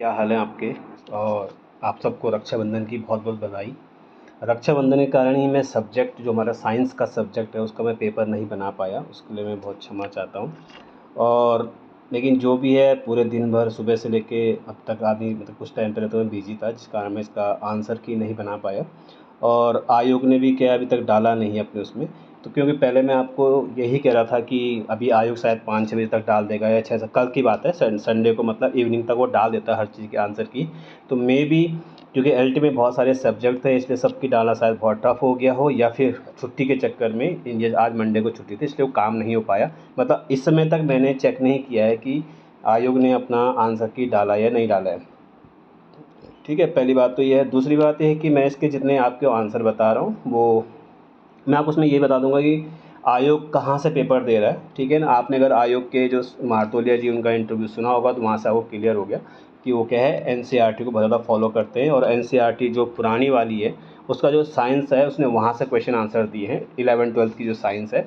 क्या हाल है आपके। और आप सबको रक्षाबंधन की बहुत बहुत बधाई। रक्षाबंधन के कारण ही मैं सब्जेक्ट जो हमारा साइंस का सब्जेक्ट है उसका मैं पेपर नहीं बना पाया, उसके लिए मैं बहुत क्षमा चाहता हूँ। और लेकिन जो भी है पूरे दिन भर सुबह से लेके अब तक आदमी मतलब कुछ टाइम पहले तो मैं बिज़ी था, जिस कारण मैं इसका आंसर की नहीं बना पाया। और आयोग ने भी क्या अभी तक डाला नहीं अपने उसमें। तो क्योंकि पहले मैं आपको यही कह रहा था कि अभी आयोग शायद 5-6 बजे तक डाल देगा या 6 से कल की बात है, संडे को मतलब इवनिंग तक वो डाल देता है हर चीज़ के आंसर की। तो मे बी क्योंकि एलटी में बहुत सारे सब्जेक्ट थे इसलिए सबकी डालना शायद बहुत टफ हो गया हो, या फिर छुट्टी के चक्कर में इंडिया आज मंडे को छुट्टी थी इसलिए वो काम नहीं हो पाया। मतलब इस समय तक मैंने चेक नहीं किया है कि आयोग ने अपना आंसर की डाला या नहीं डाला है। ठीक है, पहली बात तो ये है। दूसरी बात ये है कि मैं इसके जितने आपके आंसर बता रहा हूँ वो मैं आपको उसमें ये बता दूंगा कि आयोग कहाँ से पेपर दे रहा है। ठीक है ना, आपने अगर आयोग के जो मारतोलिया जी उनका इंटरव्यू सुना होगा तो वहाँ से आपको क्लियर हो गया कि वो क्या है एनसीईआरटी को बहुत ज़्यादा फॉलो करते हैं। और एनसीईआरटी जो पुरानी वाली है उसका जो साइंस है उसने वहाँ से क्वेश्चन आंसर दिए हैं। 11th-12th की जो साइंस है,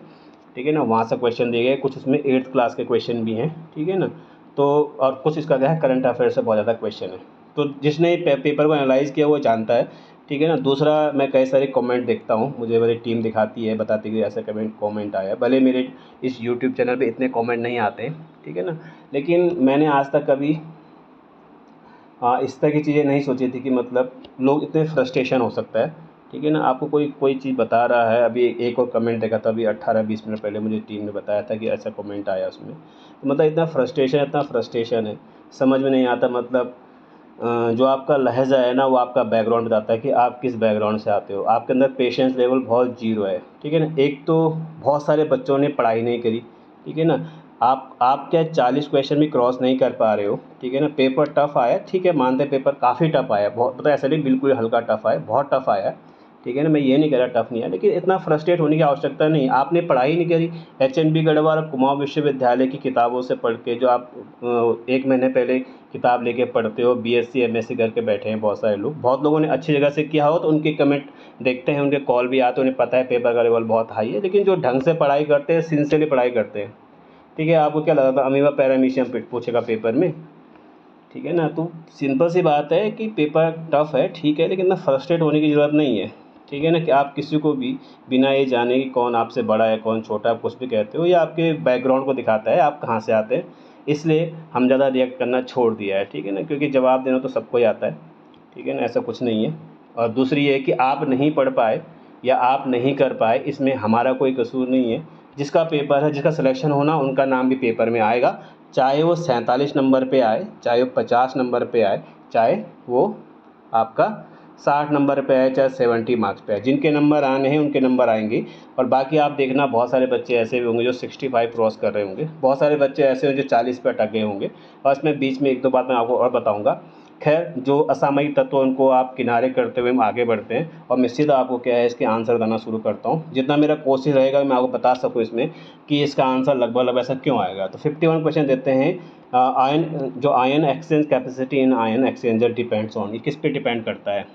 ठीक है ना, वहाँ से क्वेश्चन दिए गए। कुछ उसमें 8th क्लास के क्वेश्चन भी हैं, ठीक है ना। तो और कुछ इसका क्या है करंट अफेयर से बहुत ज़्यादा क्वेश्चन है। तो जिसने पेपर को एनालाइज़ किया वो जानता है, ठीक है ना। दूसरा, मैं कई सारे कमेंट देखता हूँ, मुझे मेरी टीम दिखाती है, बताती है कि ऐसा कमेंट आया है। भले मेरे इस यूट्यूब चैनल पे इतने कमेंट नहीं आते हैं, ठीक है ना, लेकिन मैंने आज तक कभी इस तरह की चीज़ें नहीं सोची थी कि मतलब लोग इतने फ्रस्ट्रेशन हो सकता है। ठीक है ना, आपको कोई कोई चीज़ बता रहा है। अभी एक और कमेंट देखा था, अभी 18-20 मिनट पहले मुझे टीम ने बताया था कि ऐसा कमेंट आया उसमें। तो मतलब इतना फ्रस्ट्रेशन है, समझ में नहीं आता। मतलब जो आपका लहज़ा है ना वो आपका बैकग्राउंड बताता है कि आप किस बैकग्राउंड से आते हो। आपके अंदर पेशेंस लेवल बहुत ज़ीरो है, ठीक है ना। एक तो बहुत सारे बच्चों ने पढ़ाई नहीं करी, ठीक है ना। आप क्या 40 क्वेश्चन भी क्रॉस नहीं कर पा रहे हो, ठीक है ना। पेपर टफ़ आया, ठीक है, मानते हैं पेपर काफ़ी टफ़ आया, बहुत मतलब ऐसा नहीं बिल्कुल हल्का टफ़ आया, बहुत टफ़ आया, ठीक है ना। मैं ये नहीं कह रहा टफ़ नहीं आया, लेकिन इतना फ्रस्ट्रेट होने की आवश्यकता नहीं। आपने पढ़ाई नहीं करी, एचएनबी गढ़वाल और कुमाऊं विश्वविद्यालय की किताबों से पढ़ के, जो आप 1 महीने पहले किताब लेके पढ़ते हो, बीएससी एमएससी करके बैठे हैं बहुत सारे लोग, बहुत लोगों ने अच्छी जगह से किया हो तो उनके कमेंट देखते हैं, उनके कॉल भी आते हैं, उन्हें पता है पेपर का लेवल बहुत हाई है। लेकिन जो ढंग से पढ़ाई करते हैं, सिंसियरली पढ़ाई करते हैं, ठीक है। आपको क्या लगा था अमीबा पैरामीशियम पूछेगा पेपर में, ठीक है ना। तो सिंपल सी बात है कि पेपर टफ है, ठीक है, लेकिन ना फ्रस्ट्रेट होने की ज़रूरत नहीं है, ठीक है ना। कि आप किसी को भी बिना ये जाने कि कौन आपसे बड़ा है कौन छोटा है आप कुछ भी कहते हो, या आपके बैकग्राउंड को दिखाता है आप कहाँ से आते हैं। इसलिए हम ज़्यादा रिएक्ट करना छोड़ दिया है, ठीक है ना, क्योंकि जवाब देना तो सबको ही आता है, ठीक है ना, ऐसा कुछ नहीं है। और दूसरी ये है कि आप नहीं पढ़ पाए या आप नहीं कर पाए, इसमें हमारा कोई कसूर नहीं है। जिसका पेपर है, जिसका सिलेक्शन होना, उनका नाम भी पेपर में आएगा, चाहे वो 47 नंबर पे आए, चाहे वो 50 नंबर पे आए, चाहे वो आपका 60 नंबर पे आए, चाहे 70 मार्क्स पे आए। जिनके नंबर आने हैं उनके नंबर आएंगे। और बाकी आप देखना बहुत सारे बच्चे ऐसे भी होंगे जो 65 क्रॉस कर रहे होंगे, बहुत सारे बच्चे ऐसे होंगे जो 40 पे अटक गए होंगे। और इसमें बीच में एक दो बात मैं आपको और बताऊँगा। खैर, जो असामयिक तत्व उनको आप किनारे करते हुए हम आगे बढ़ते हैं, और मैं सीधा आपको क्या है इसके आंसर बताना शुरू करता हूँ। जितना मेरा कोशिश रहेगा मैं आपको बता सकूँ इसमें कि इसका आंसर लगभग ऐसा क्यों आएगा। तो 51 क्वेश्चन देते हैं। Ion exchange capacity in ion exchanger depends on, ये किस पे डिपेंड करता है,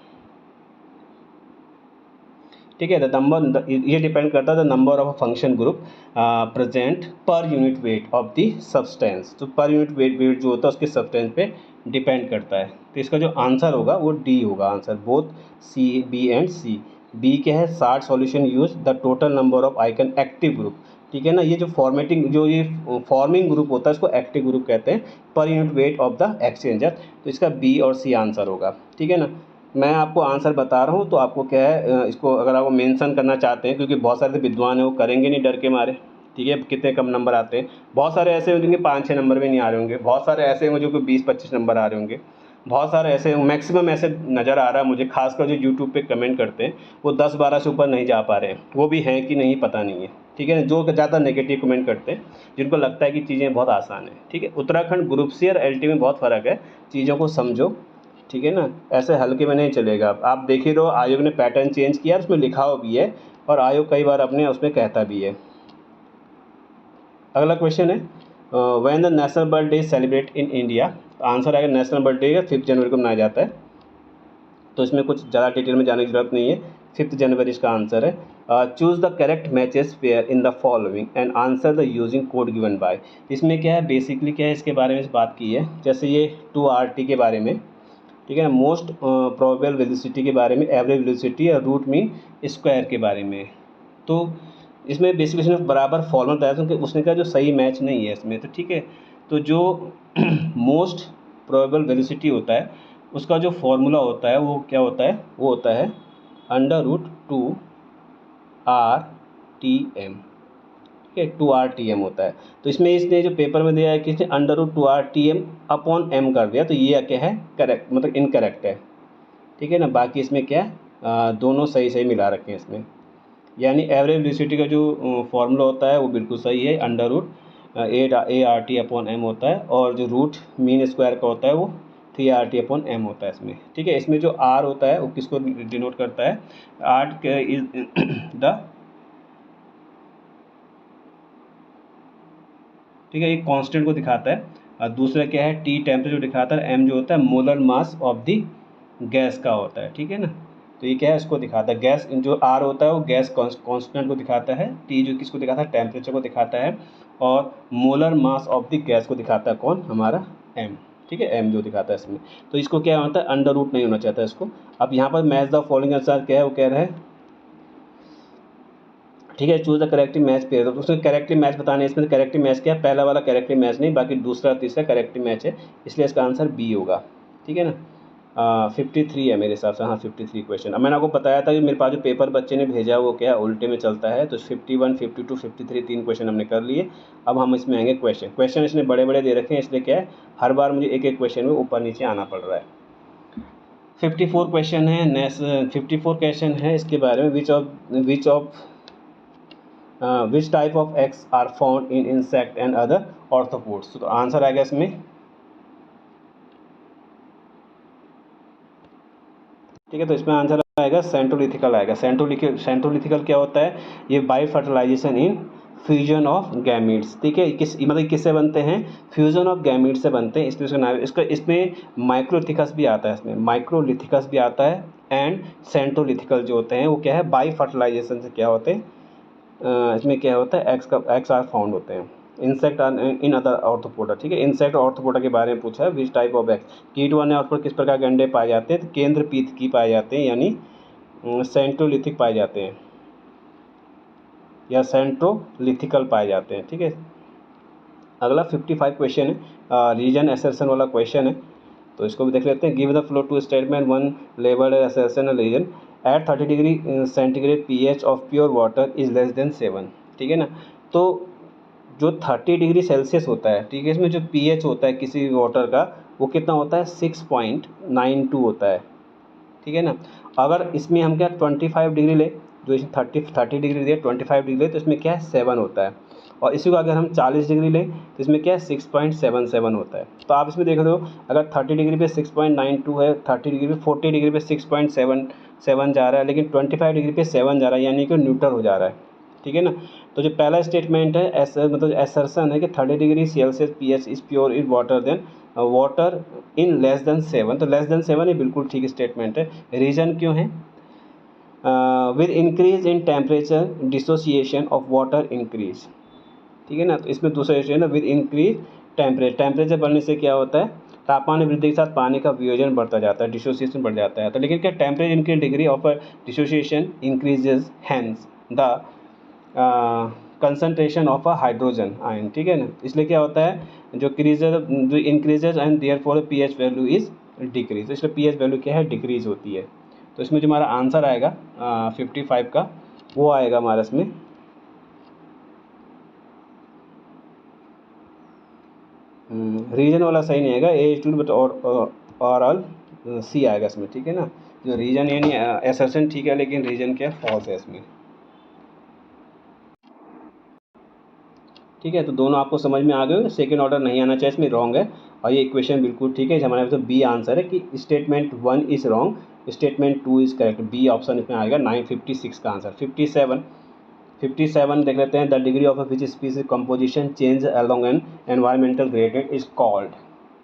ठीक है। द नंबर, ये डिपेंड करता है the number of function group present per unit weight of the substance. तो पर यूनिट वेट जो होता है उसके सब्सटेंस पे डिपेंड करता है। तो इसका जो आंसर होगा वो डी होगा answer, both C B and C. B क्या है, 60 solution use the total number of icon active group, ठीक है ना। ये जो फॉर्मेटिंग जो ये फॉर्मिंग ग्रुप होता है इसको एक्टिव ग्रुप कहते हैं, per unit weight of the exchanger. तो इसका बी और सी आंसर होगा, ठीक है ना। मैं आपको आंसर बता रहा हूँ तो आपको क्या है इसको अगर आपको मेंशन करना चाहते हैं, क्योंकि बहुत सारे विद्वान हैं वो करेंगे नहीं डर के मारे, ठीक है। कितने कम नंबर आते हैं, बहुत सारे ऐसे होंगे 5-6 नंबर भी नहीं आ रहे होंगे, बहुत सारे ऐसे होंगे जो कि 20-25 नंबर आ रहे होंगे, बहुत सारे ऐसे मैक्सिमम ऐसे नज़र आ रहा है मुझे, खासकर जो यूट्यूब पे कमेंट करते हैं वो 10-12 से ऊपर नहीं जा पा रहे हैं, वो भी हैं कि नहीं पता नहीं है, ठीक है। जो ज़्यादा नेगेटिव कमेंट करते हैं, जिनको लगता है कि चीज़ें बहुत आसान है, ठीक है। उत्तराखंड ग्रुप सी और एलटी में बहुत फ़र्क है, चीज़ों को समझो, ठीक है ना। ऐसे हल्के में नहीं चलेगा। आप देख ही रहो आयोग ने पैटर्न चेंज किया, उसमें लिखा हो भी है, और आयोग कई बार अपने उसमें कहता भी है। अगला क्वेश्चन है when the national birth day celebrate in India. Answer आएगा नेशनल बर्थ डे 5 जनवरी को मनाया जाता है। तो इसमें कुछ ज़्यादा डिटेल में जाने की ज़रूरत नहीं है, 5 जनवरी इसका आंसर है। Choose the correct matches pair in the following and answer the using code given by. इसमें क्या है, बेसिकली क्या है, इसके बारे में बात की है। जैसे ये 2RT के बारे में, ठीक है, मोस्ट प्रोबेबल वेलोसिटी के बारे में, एवरेज वेलोसिटी और रूट मीन स्क्वायर के बारे में। तो इसमें बेसिकली उसने बराबर फॉर्मूला बताया था कि उसने कहा जो सही मैच नहीं है इसमें, तो ठीक है। तो जो मोस्ट प्रोबेबल वेलोसिटी होता है उसका जो फॉर्मूला होता है वो क्या होता है, वो होता है √2RTM, ठीक है, 2RTM होता है। तो इसमें इसने जो पेपर में दिया है कि इसने √2RTM अपॉन M कर दिया, तो ये क्या है, करेक्ट, मतलब इनकरेक्ट है, ठीक है ना। बाकी इसमें क्या दोनों सही सही मिला रखे हैं इसमें, यानी एवरेज वेलोसिटी का जो फॉर्मूला होता है वो बिल्कुल सही है, √8ART अपॉन M होता है, और जो रूट मीन स्क्वायर का होता है वो 3RT अपॉन M होता है इसमें, ठीक है। इसमें जो R होता है वो किसको डिनोट करता है, आर्ट इज द, ठीक है, एक कांस्टेंट को दिखाता है। और दूसरा क्या है, T टेम्परेचर दिखाता है, M जो होता है molar mass of the gas का होता है, ठीक है ना। तो ये क्या है, इसको दिखाता है, गैस जो R होता है वो गैस कांस्टेंट को दिखाता है, T जो किसको दिखाता है, टेम्परेचर को दिखाता है, और molar mass of the gas को दिखाता है कौन, हमारा M, ठीक है, M जो दिखाता है इसमें। तो इसको क्या होता है, अंडर रूट नहीं होना चाहता इसको। अब यहाँ पर मैच द फॉलोइंग आंसर क्या है, वो कह रहा है, ठीक है, choose the corrective match pair. तो उसने करेक्टिव मैच बताने, इसमें करेक्टिव मैच क्या है, पहला वाला करेक्टिव मैच नहीं, बाकी दूसरा तीसरा करेक्टिव मैच है, इसलिए इसका आंसर बी होगा, ठीक है ना। 53 है मेरे हिसाब से, हाँ 53 क्वेश्चन। अब मैंने आपको बताया था कि मेरे पास जो पेपर बच्चे ने भेजा वो क्या उल्टे में चलता है, तो 51, 52, 53 3 क्वेश्चन हमने कर लिए। अब हम इसमें आएंगे क्वेश्चन इसने बड़े बड़े दे रखे हैं, इसलिए क्या है, हर बार मुझे एक एक क्वेश्चन में ऊपर नीचे आना पड़ रहा है। 54 क्वेश्चन है, नेक्स्ट 54 क्वेश्चन है इसके बारे में, which type of eggs are found in insect and other arthropods. तो आंसर आएगा इसमें, ठीक है, तो इसमें आंसर आएगा सेंट्रोलिथिकल आएगा। सेंट्रोलिथिकल क्या होता है, ये by fertilization in fusion of gametes, ठीक है, मतलब किससे बनते हैं, फ्यूजन ऑफ गैमीट्स से बनते हैं, इसलिए उसका नाम इसका, इसमें माइक्रोलिथिकस भी आता है, इसमें माइक्रोलिथिकस भी आता है, एंड सेंट्रोलिथिकल जो होते हैं वो क्या है, बाई फर्टिलाइजेशन से क्या होते हैं, इसमें क्या होता है, एक्स आर फाउंड होते हैं, इंसेक्ट इन अदर ऑर्थोपोडा, ठीक है। इंसेक्ट ऑर्थोपोडा के बारे में पूछा है, विच टाइप ऑफ एग्स, कीट वाले ऑर्थोपोडा किस प्रकार के अंडे पाए जाते हैं, तो केंद्र पीत की पाए जाते हैं, यानी सेंट्रोलिथिक पाए जाते हैं या सेंट्रोलिथिकल पाए जाते हैं, ठीक है। अगला 55 क्वेश्चन है, रीजन असर्शन वाला क्वेश्चन है, तो इसको भी देख लेते हैं। Give the flow two statement 1 labelled assertion reason at 30 degree centigrade pH of pure water is less than 7, ठीक है ना। तो जो 30 डिग्री सेल्सियस होता है, ठीक है, इसमें जो pH होता है किसी वाटर का वो कितना होता है, 6.92 होता है, ठीक है ना। अगर इसमें हम क्या 25 डिग्री ले, जो इसमें 30 डिग्री दिया, 25 डिग्री ले, तो इसमें क्या है 7 होता है, और इसी को अगर हम 40 डिग्री लें तो इसमें क्या है 6.77 होता है। तो आप इसमें देख रहे हो, अगर 30 डिग्री पे 6.92 है, 30 डिग्री पे 40 डिग्री पे 6.77 जा रहा है, लेकिन 25 डिग्री पे 7 जा रहा है, यानी कि न्यूट्रल हो जा रहा है, ठीक है ना। तो जो पहला स्टेटमेंट है मतलब एसर्शन है कि 30 degree Celsius pH is pure is water than water in less than 7, तो लेस देन 7 ये बिल्कुल ठीक स्टेटमेंट है। रीजन क्यों है, with increase in temperature dissociation of water increase, ठीक है ना। तो इसमें दूसरा स्टेटमेंट है विद इंक्रीज टेम्परेचर बढ़ने से क्या होता है, तापमान में वृद्धि के साथ पानी का वियोजन बढ़ता जाता है, डिसोसिएशन बढ़ जाता है। तो लेकिन क्या temperature increase degree of dissociation increases, hence the concentration of a hydrogen ion, ठीक है ना। इसलिए क्या होता है, जो increases and therefore pH value is decrease, इसलिए pH वैल्यू क्या है, डिक्रीज होती है। तो इसमें जो हमारा आंसर आएगा 55 का, वो आएगा हमारा इसमें रीजन वाला सही नहीं आएगा, ए टू बट और ऑल सी आएगा इसमें, ठीक है ना। जो रीजन यानी असर्शन ठीक है, लेकिन रीजन क्या फॉल्स है इसमें, ठीक है। तो दोनों आपको समझ में आ गए, सेकंड ऑर्डर नहीं आना चाहिए, इसमें रॉन्ग है, और ये इक्वेशन बिल्कुल ठीक है। हमारे पास बी आंसर है कि statement 1 is wrong, statement 2 is correct, B option इसमें आएगा 956 का आंसर। 57 देख लेते हैं, the degree of which species composition change along an environmental gradient is called,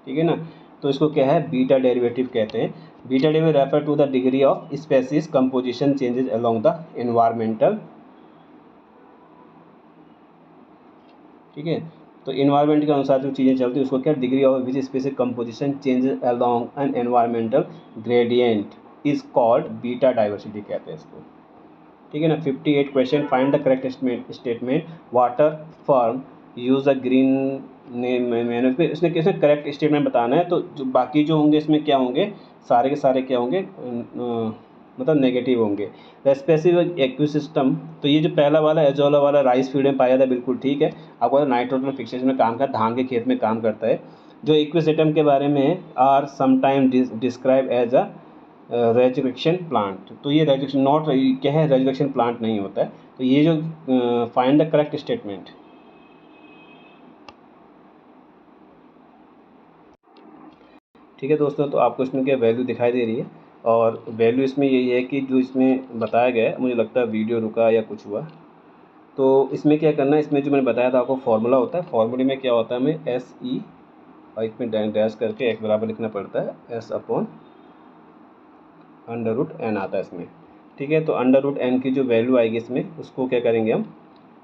ठीक है ना। तो इसको क्या है, बीटा डेरिवेटिव कहते हैं। Beta derivative refer to the degree of species composition changes along the environmental, ठीक है। तो इन्वायरमेंट के अनुसार जो चीज़ें चलती है उसको क्या, degree of which species composition changes along an environmental gradient is called beta diversity कहते हैं इसको, ठीक है ना। 58 question, find the correct statement, water firm use the green मैंने इसने किसने करेक्ट स्टेटमेंट बताना है। तो जो बाकी जो होंगे इसमें क्या होंगे, सारे के सारे क्या होंगे, मतलब नेगेटिव होंगे। द स्पेसिफिक इकोसिस्टम, तो ये जो पहला वाला एजोला वाला राइस फील्ड में पाया था, बिल्कुल ठीक है। आपको नाइट्रोजन फिक्सेशन में काम करता है, धान के खेत में काम करता है। जो इकोसिस्टम के बारे में are sometime describe as a resurrection plant, तो ये रेजरेक्शन नॉट क्या है, रेजरेक्शन प्लांट नहीं होता है। तो ये जो फाइंड द करेक्ट स्टेटमेंट, ठीक है दोस्तों। तो आपको इसमें क्या वैल्यू दिखाई दे रही है, और वैल्यू इसमें यही है कि जो इसमें बताया गया है, मुझे लगता है वीडियो रुका या कुछ हुआ। तो इसमें क्या करना है, इसमें जो मैंने बताया था आपको फार्मूला होता है, फार्मूले में क्या होता है, हमें एस ई और इसमें डैश करके एक बराबर लिखना पड़ता है, S upon under root N आता है इसमें, ठीक है। तो अंडर रूट एन की जो वैल्यू आएगी इसमें, उसको क्या करेंगे, हम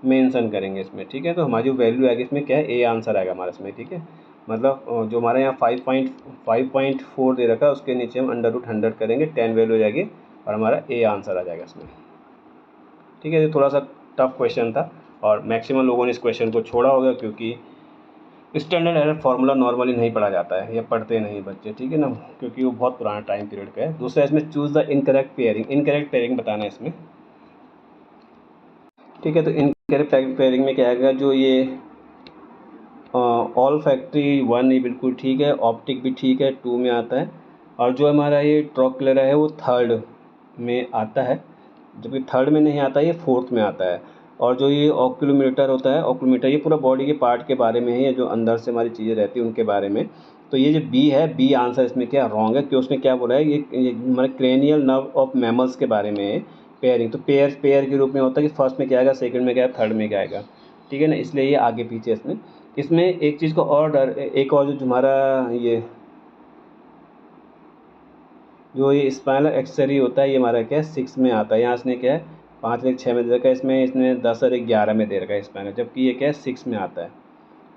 मेंशन करेंगे इसमें, ठीक है। तो हमारी जो वैल्यू आएगी इसमें क्या है, ए आंसर आएगा हमारा इसमें, ठीक है। मतलब जो हमारे यहाँ 5.4 दे रखा है, उसके नीचे हम अंडर रूट 100 करेंगे, 10 वैल्यू हो जाएगी और हमारा ए आंसर आ जाएगा इसमें, ठीक है। ये थोड़ा सा टफ क्वेश्चन था और मैक्सिमम लोगों ने इस क्वेश्चन को छोड़ा होगा, क्योंकि स्टैंडर्ड एरर फार्मूला नॉर्मली नहीं पढ़ा जाता है या पढ़ते नहीं बच्चे, ठीक है ना, क्योंकि वो बहुत पुराना टाइम पीरियड का है। दूसरा इसमें choose the incorrect pairing, incorrect pairing बताना है इसमें, ठीक है। तो इनकरेक्ट पेयरिंग में क्या आएगा, जो ये ऑल फैक्ट्री 1 ये बिल्कुल ठीक है, ऑप्टिक भी ठीक है, 2 में आता है, और जो हमारा ये ट्रोक्लेरा है वो 3rd में आता है, जबकि 3rd में नहीं आता, ये 4th में आता है। और जो ये ऑक्यूलोमीटर होता है, ऑक्यूलोमीटर ये पूरा बॉडी के पार्ट के बारे में है, जो अंदर से हमारी चीज़ें रहती हैं उनके बारे में। तो ये जो बी है, बी आंसर इसमें क्या रॉन्ग है, क्योंकि उसने क्या बोला है, ये हमारे क्रेनियल नर्व ऑफ मैमल्स के बारे में है पेयरिंग। तो पेयर के रूप में होता है कि फर्स्ट में क्या आएगा, सेकंड में क्या आएगा, थर्ड में क्या आएगा, ठीक है ना, इसलिए ये आगे पीछे इसमें एक चीज़ को और एक और जो हमारा ये स्पाइनल एक्सरी होता है, ये हमारा क्या है 6 में आता है। यहाँ इसने क्या है 5 और 6 में दे रखा है, इसमें इसने 10 और 11 में दे रखा है स्पाइनल, जबकि ये क्या है 6 में आता है,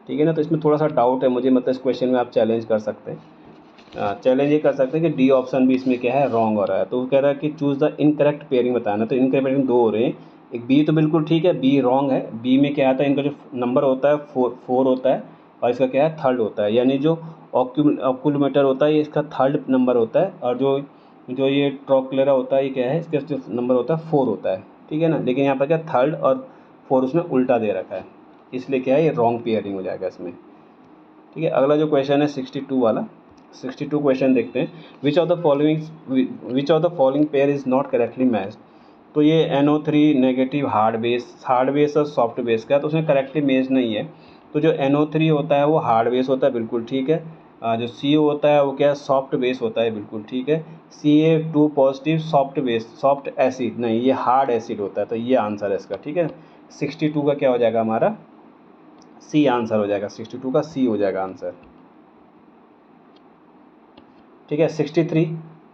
ठीक है ना। तो इसमें थोड़ा सा डाउट है मुझे, मतलब इस क्वेश्चन में आप चैलेंज कर सकते हैं, चैलेंज ये कर सकते हैं कि डी ऑप्शन भी इसमें क्या है रॉन्ग हो रहा है। तो वो कह रहा है कि चूज़ द इनकरेक्ट पेयरिंग बताना। तो इनकरेक्ट पेयरिंग 2 हो रहे हैं, एक बी तो बिल्कुल ठीक है, बी रॉन्ग है। बी में क्या आता है, इनका जो नंबर होता है 4 होता है, और इसका क्या है 3rd होता है, यानी जो ऑक्यूलोमीटर होता है ये इसका 3rd नंबर होता है, और जो ये ट्रोक्लेरा होता है ये क्या है, इसका जो नंबर होता है 4 होता है, ठीक है ना। लेकिन यहाँ पर क्या 3rd और 4 उसमें उल्टा दे रखा है, इसलिए क्या है ये रॉन्ग पेयरिंग हो जाएगा इसमें, ठीक है। अगला जो क्वेश्चन है 62 वाला, 62 क्वेश्चन देखते हैं। विच of the following pair is not correctly matched. तो ये NO3 नेगेटिव हार्ड बेस और सॉफ्ट बेस का है, तो उसमें करेक्टली मैच नहीं है। तो जो NO3 होता है वो हार्ड बेस होता है, बिल्कुल ठीक है। जो CO होता है वो क्या है, सॉफ्ट बेस होता है, बिल्कुल ठीक है। Ca2 positive soft base, soft acid नहीं, ये हार्ड एसिड होता है, तो ये आंसर है इसका, ठीक है। 62 का क्या हो जाएगा हमारा, सी आंसर हो जाएगा, 62 का सी हो जाएगा आंसर, ठीक है। 63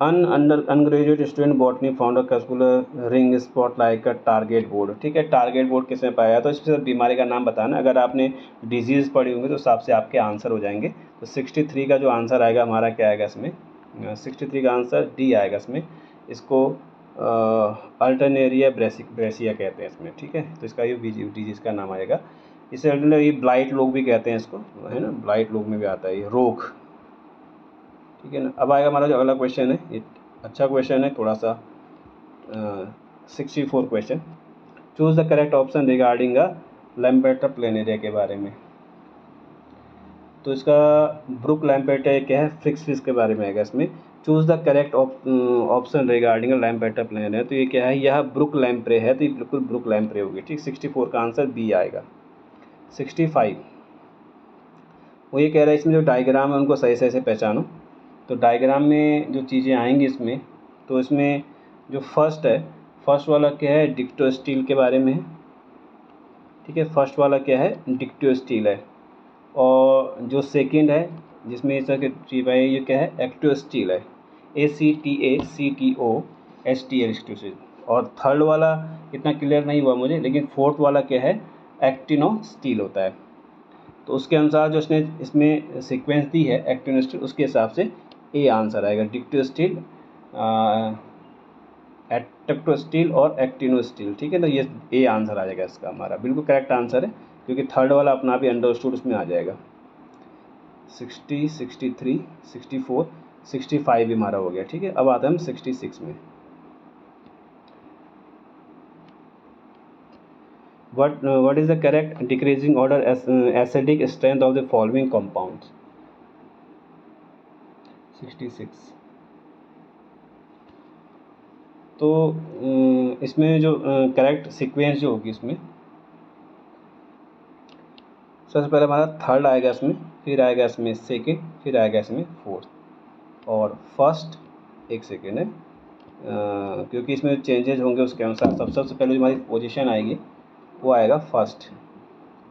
undergraduate student botany found a vascular ring spot like a target board, ठीक है। टारगेट बोर्ड किसमें पाया, तो इसमें बीमारी का नाम बताना। अगर आपने डिजीज़ पढ़ी होंगी तो हिसाब से आपके आंसर हो जाएंगे। तो 63 का जो आंसर आएगा हमारा क्या आएगा इसमें, 63 का आंसर डी आएगा इसमें। इसको अल्टरनेरिया ब्रेसिया कहते हैं इसमें, ठीक है। तो इसका ये डिजीज़ का नाम आएगा। इसे ये ब्लाइट लोग भी कहते हैं इसको, है ना, ब्लाइट लोग में भी आता है ये रोग, ठीक है ना। अब आएगा हमारा जो अगला क्वेश्चन है, ये अच्छा क्वेश्चन है थोड़ा सा, 64 question. Choose the correct option regarding a lampeter planaria के बारे में। तो इसका ब्रुक लैम्पेटर क्या है, फिक्स के बारे में आएगा इसमें। Choose the correct option regarding a lampeter planaria, तो ये क्या है, यह ब्रुक लैम्प्रे है, तो ये बिल्कुल ब्रुक लैम्प्रे होगी, ठीक। 64 का आंसर बी आएगा। 65 वो ये कह रहा है इसमें जो डायग्राम है उनको सही से पहचानो। तो डायग्राम में जो चीज़ें आएंगी इसमें, तो इसमें जो फर्स्ट वाला क्या है, डिक्टोस्टील के बारे में है, ठीक है। फर्स्ट वाला क्या है, डिक्टोस्टील है। और जो सेकंड है जिसमें इस तरह के चीज है, ये क्या है, एक्टोस्टील है, ACTACTOSTL एक्सक्लूसिव। और थर्ड वाला इतना क्लियर नहीं हुआ मुझे, लेकिन फोर्थ वाला क्या है, एक्टिनोस्टील होता है। तो उसके अनुसार जो उसने इसमें सीक्वेंस दी है एक्टिनोस्टील, उसके हिसाब से ए आंसर आएगा, डिक्टोस्टील, एटोस्टील और एक्टिनोस्टील। ठीक है, तो ये ए आंसर आ जाएगा इसका हमारा, बिल्कुल करेक्ट आंसर है, क्योंकि थर्ड वाला अपना भी अंडरस्टूड उसमें आ जाएगा। 60, 63, 64, 65 भी हमारा हो गया। ठीक है, अब आते हैं हम 66 में। What is the correct decreasing order acidic strength of the following compounds? 66। तो इसमें जो करेक्ट सीक्वेंस जो होगी इसमें, सबसे पहले हमारा थर्ड आएगा इसमें, फिर आएगा इसमें सेकंड, फिर आएगा इसमें फोर्थ, और फर्स्ट एक सेकंड है, क्योंकि इसमें चेंजेज होंगे उसके अनुसार सबसे पहले जो हमारी पोजीशन आएगी वो आएगा फर्स्ट।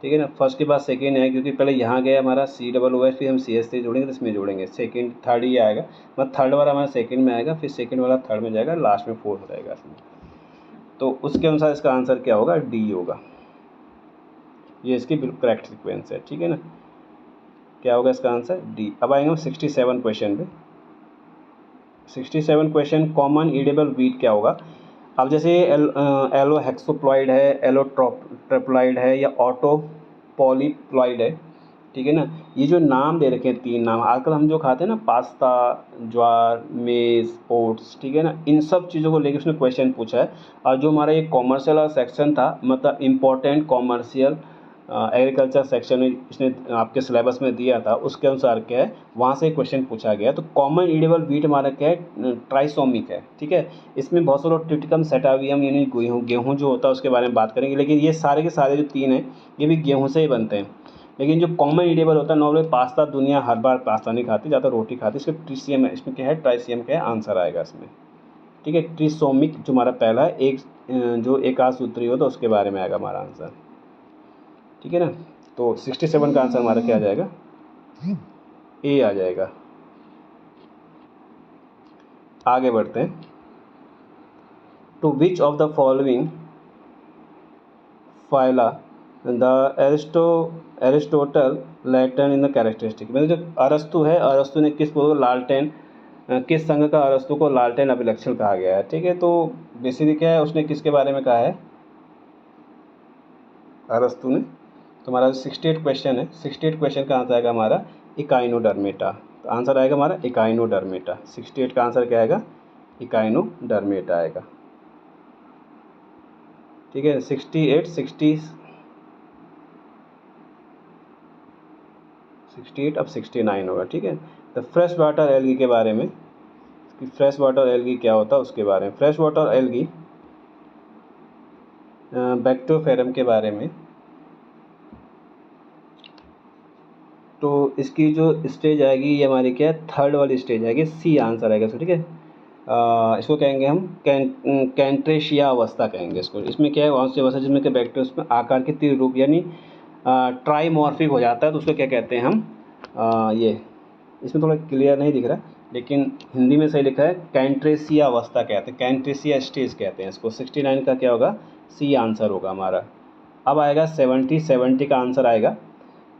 ठीक है ना, फर्स्ट के बाद सेकेंड है, क्योंकि पहले यहाँ गया हमारा COOH, फिर हम CH3 जोड़ेंगे तो इसमें जोड़ेंगे, सेकेंड थर्ड ये आएगा, मतलब थर्ड वाला हमारा सेकेंड में आएगा, फिर सेकेंड वाला थर्ड में जाएगा, लास्ट में फोर्थ रहेगा इसमें। तो उसके अनुसार इसका आंसर क्या होगा, डी होगा। ये इसकी बिल्कुल करेक्ट सीक्वेंस है। ठीक है ना, क्या होगा इसका आंसर, डी। अब आएंगे हम 67 क्वेश्चन पे। 67 क्वेश्चन, कॉमन ईडेबल वीट क्या होगा। अब जैसे एलो हेक्सोप्लॉइड है, एलो ट्रेप्लॉइड है, या ऑटो पॉलीप्लॉइड है। ठीक है ना, ये जो नाम दे रखे हैं, 3 नाम आजकल हम जो खाते हैं ना, पास्ता, ज्वार, मेज़, ओट्स, ठीक है ना, इन सब चीज़ों को लेकर उसने क्वेश्चन पूछा है। और जो हमारा ये कॉमर्शियल वाला सेक्शन था, मतलब इम्पोर्टेंट कॉमर्शियल एग्रीकल्चर सेक्शन में इसने आपके सिलेबस में दिया था, उसके अनुसार क्या है, वहाँ से क्वेश्चन पूछा गया। तो कॉमन ईडेबल वीट हमारा क्या है, ट्राइसोमिक है। ठीक है, इसमें बहुत से लोग ट्रिटिकम सेटावियम यानी गेहूँ जो होता है उसके बारे में बात करेंगे, लेकिन ये सारे के सारे जो 3 हैं ये भी गेहूँ से ही बनते हैं। लेकिन जो कॉमन ईडेबल होता है, नॉर्मली पास्ता, दुनिया हर बार पास्ता नहीं खाती, ज़्यादा रोटी खाती है, इसमें ट्रीसियम है, इसमें क्या है, ट्राइसियम का आंसर आएगा इसमें। ठीक है, ट्रिसोमिक जो हमारा पहला है, एक जो एकाध सूत्री होता है उसके बारे में आएगा हमारा आंसर। ठीक है ना, तो 67 का आंसर हमारा क्या आ जाएगा, ए आ जाएगा। आगे बढ़ते हैं। To which of the following phyla the Aristotle lantern in the characteristic, मतलब जो अरस्तु है, अरस्तु ने किस को लालटेन, किस संघ का अरस्तु को लालटेन अभिलक्षण कहा गया है। ठीक है, तो बेसिकली क्या है, उसने किसके बारे में कहा है अरस्तु ने। तो हमारा 68 क्वेश्चन है, 68 क्वेश्चन का आंसर आएगा हमारा इकाइनोडर्मेटा। तो आंसर आएगा हमारा इकाइनोडर्मेटा। 68 का आंसर क्या आएगा, इकाइनोडर्मेटा आएगा। ठीक है, 68, 68 अब 69 होगा। ठीक है, तो फ्रेश वाटर एल्गी के बारे में, फ्रेश वाटर एल्गी क्या होता है उसके बारे में। फ्रेश वाटर एल्गी बैक्टोफेरम के बारे में, तो इसकी जो स्टेज आएगी ये हमारी क्या है, थर्ड वाली स्टेज आएगी, सी आंसर आएगा इसको। ठीक है, इसको कहेंगे हम कैंट्रेशिया अवस्था कहेंगे इसको। इसमें क्या है, वहाँ से अवस्था जिसमें क्या बैक्टीरिया उसमें आकार के 3 रूप यानी ट्राइमॉर्फिक हो जाता है, तो उसको क्या कहते हैं हम, ये इसमें थोड़ा क्लियर नहीं दिख रहा, लेकिन हिंदी में सही लिखा है, कैंट्रेशिया अवस्था कहते हैं, कैंट्रेशिया स्टेज कहते हैं इसको। 69 का क्या होगा, सी आंसर होगा हमारा। अब आएगा 70 का आंसर आएगा।